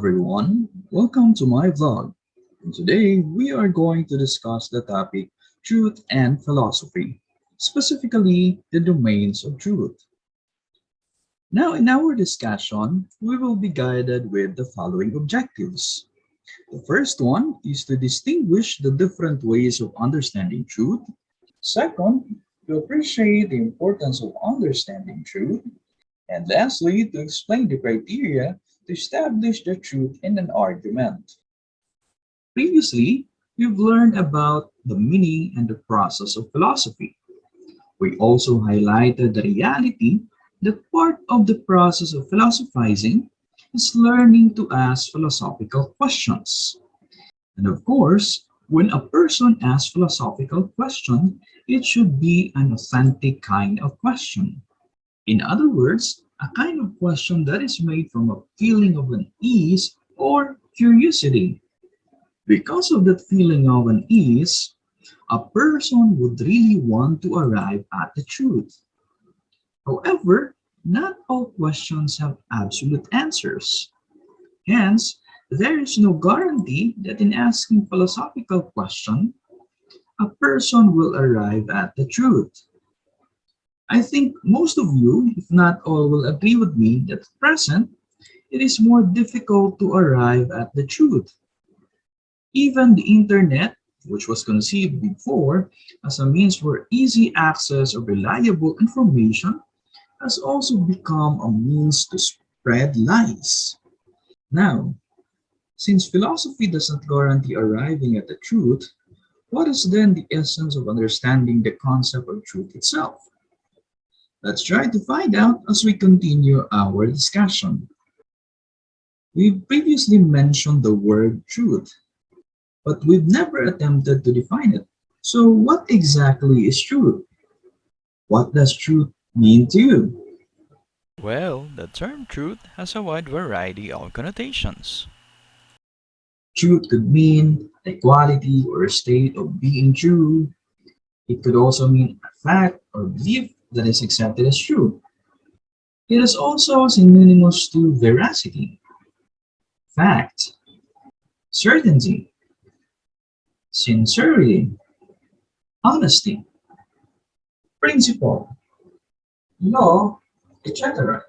everyone, welcome to my vlog. And today we are going to discuss the topic truth and philosophy, specifically the domains of truth. Now, in our discussion, we will be guided with the following objectives. The first one is to distinguish the different ways of understanding truth. Second, to appreciate the importance of understanding truth. And lastly, to explain the criteria to establish the truth in an argument. Previously, we've learned about the meaning and the process of philosophy. We also highlighted the reality that part of the process of philosophizing is learning to ask philosophical questions. And of course, when a person asks philosophical question, it should be an authentic kind of question. In other words, a kind of question that is made from a feeling of unease or curiosity. Because of that feeling of unease, a person would really want to arrive at the truth. However, not all questions have absolute answers. Hence, there is no guarantee that in asking philosophical question, a person will arrive at the truth. I think most of you, if not all, will agree with me that at present, it is more difficult to arrive at the truth. Even the internet, which was conceived before as a means for easy access of reliable information, has also become a means to spread lies. Now, since philosophy doesn't guarantee arriving at the truth, what is then the essence of understanding the concept of truth itself? Let's try to find out as we continue our discussion. We previously mentioned the word truth, but we've never attempted to define it. So, what exactly is truth? What does truth mean to you? Well, the term truth has a wide variety of connotations. Truth could mean a quality or a state of being true. It could also mean a fact or belief that is accepted as true. It is also synonymous to veracity, fact, certainty, sincerity, honesty, principle, law, etc.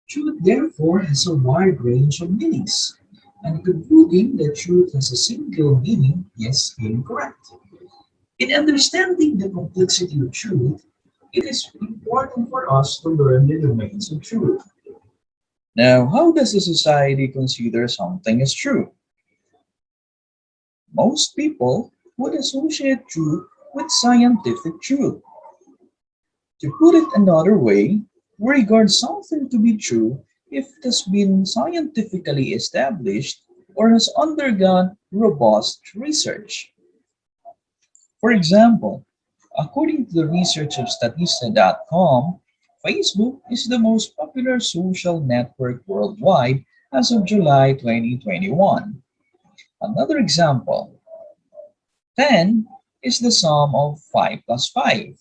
Truth therefore has a wide range of meanings, and concluding that truth has a single meaning is incorrect. In understanding the complexity of truth, it is important for us to learn the domains of truth. Now, how does a society consider something as true? Most people would associate truth with scientific truth. To put it another way, we regard something to be true if it has been scientifically established or has undergone robust research. For example, according to the research of Statista.com, Facebook is the most popular social network worldwide as of July 2021. Another example, 10 is the sum of 5 plus 5.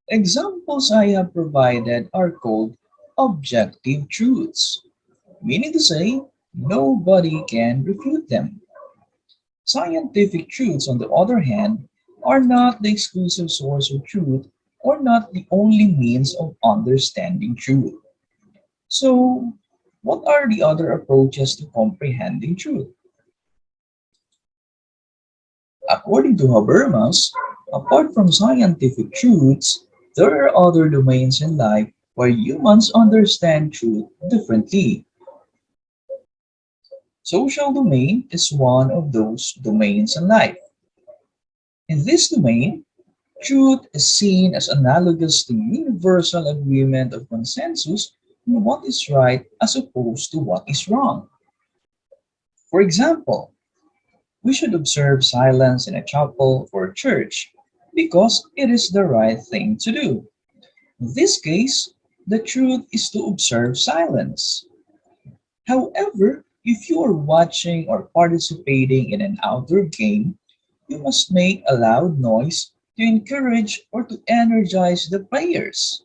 Examples I have provided are called objective truths, meaning to say nobody can refute them. Scientific truths, on the other hand, are not the exclusive source of truth or not the only means of understanding truth. So, what are the other approaches to comprehending truth? According to Habermas, apart from scientific truths, there are other domains in life where humans understand truth differently. Social domain is one of those domains in life. In this domain, truth is seen as analogous to universal agreement of consensus on what is right as opposed to what is wrong. For example, we should observe silence in a chapel or a church because it is the right thing to do. In this case, the truth is to observe silence. However, if you are watching or participating in an outdoor game, you must make a loud noise to encourage or to energize the players.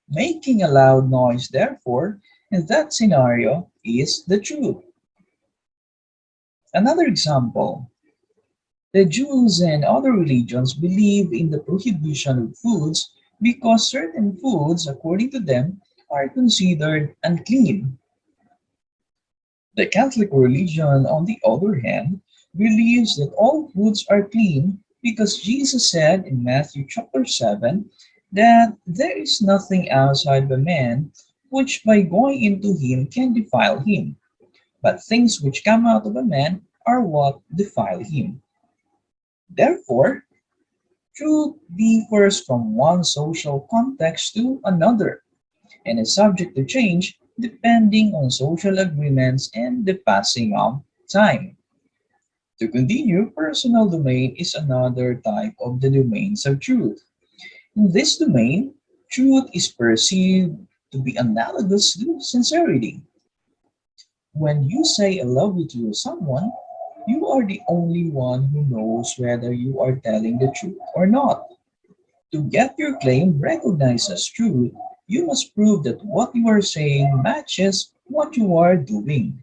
Making a loud noise, therefore, And that scenario is the truth. Another example, the Jews and other religions believe in the prohibition of foods because certain foods, according to them, are considered unclean. The Catholic religion, on the other hand, believes that all foods are clean because Jesus said in Matthew chapter 7 that there is nothing outside the man which by going into him can defile him, but things which come out of a man are what defile him. Therefore, truth differs from one social context to another and is subject to change depending on social agreements and the passing of time. To continue, personal domain is another type of the domains of truth. In this domain, truth is perceived to be analogous to sincerity. When you say I love you to someone, you are the only one who knows whether you are telling the truth or not. To get your claim recognized as truth, you must prove that what you are saying matches what you are doing.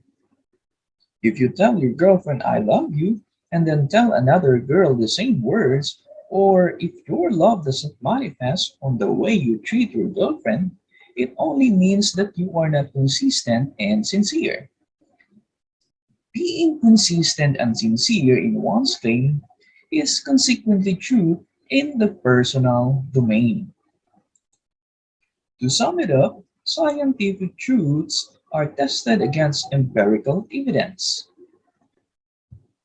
If you tell your girlfriend I love you and then tell another girl the same words, or if your love doesn't manifest on the way you treat your girlfriend, it only means that you are not consistent and sincere. Being consistent and sincere in one's claim is consequently true in the personal domain. To sum it up, scientific truths are tested against empirical evidence.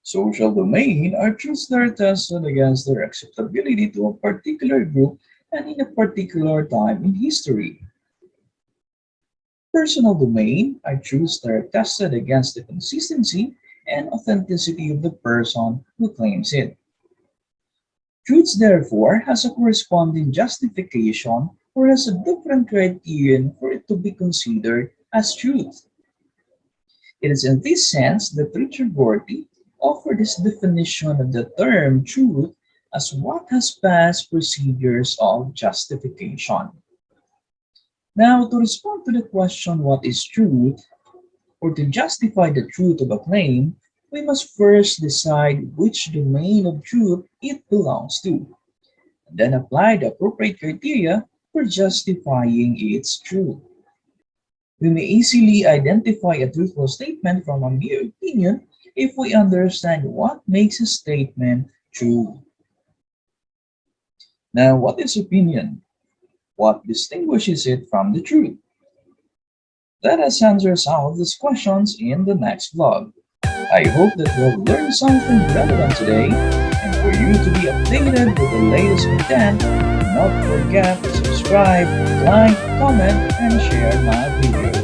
Social domain are truths that are tested against their acceptability to a particular group and in a particular time in history. Personal domain are truths that are tested against the consistency and authenticity of the person who claims it. Truths therefore has a corresponding justification or has a different criterion for it to be considered as truth. It is in this sense that Richard Rorty offered his definition of the term truth as what has passed procedures of justification. Now, to respond to the question what is truth, or to justify the truth of a claim, we must first decide which domain of truth it belongs to, and then apply the appropriate criteria for justifying its truth. We may easily identify a truthful statement from a mere opinion if we understand what makes a statement true. Now, what is opinion? What distinguishes it from the truth? Let us answer some of these questions in the next vlog. I hope that you have learned something relevant today, and for you to be updated with the latest content, do not forget to subscribe, like, comment, and share my video.